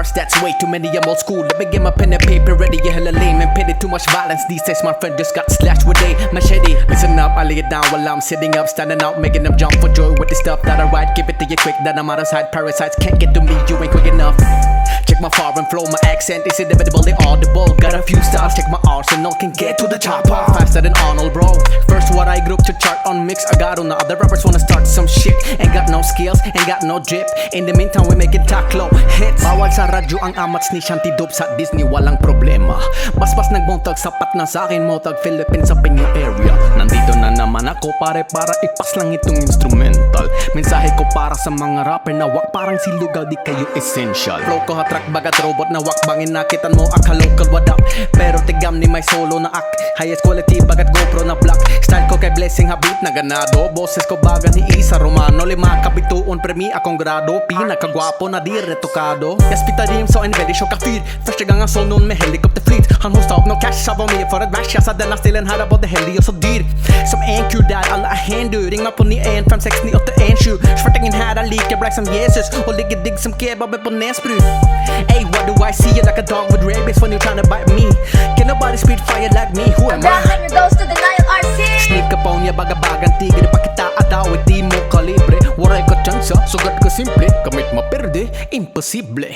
bars, that's way too many, I'm old school. Let me get my pen and paper ready, you're hella lame and petty. Too much violence these days, my friend just got slashed with a machete. Listen up, I lay it down while I'm sitting up, standing out, making them jump for joy with the stuff that I write. Give it to you quick, that I'm out of sight. Parasites can't get to me, you ain't quick enough. Check my foreign flow, my accent is inevitably audible. Got a few styles, check my arsenal, can get to the chopper faster than Arnold, bro. First what I group to chart on mix, I got on the other rappers wanna start some shit. Ain't got no skills, ain't got no drip. In the meantime we making taklo hits. Bawal sa radyo ang amats ni Shanty Dope, sa Disney walang problema. Basbas nagbuntag, sapat na sa akin motag. Philippines up in your area. Nandito na naman ako pare para ipas lang itong instrumental. Mensahe ko para sa mga rapper na wak parang si Lugaw, di kayo essential. Flow ko hatrak bagat robot na wak bangin, nakitan mo aka local wadak. Pero tigam ni may solo na ak, highest quality bagat GoPro na black. Style ko kay Blessing habit na ganado. Boses ko baga ni Isa Romano. 5 kabituon premi akong grado. Pinakagwapo na di retokado. Jag spittar rim så en väldigt tjocka fyr. Första gången såg någon med helikopterflyt. Han hostade upp någon cash av mig för ett vers. Jag sa denna stilen här är både heldig och så dyr. Som en kur där alla är händu. Ring mig på 915698117. Svartingen här är lika black som Jesus och ligger digg som kebab på Näsbru. Hey, what do I see? You like a dog with rabies when you're trying to bite me. Can nobody spit fire like me? Who am I? Abraham goes to denial RC. Sneak upon ya bagabagan tigre pa kita adaw di mo kalibre. Waray ko tsansa, sugat ko simple. Kamit maperde, imposible.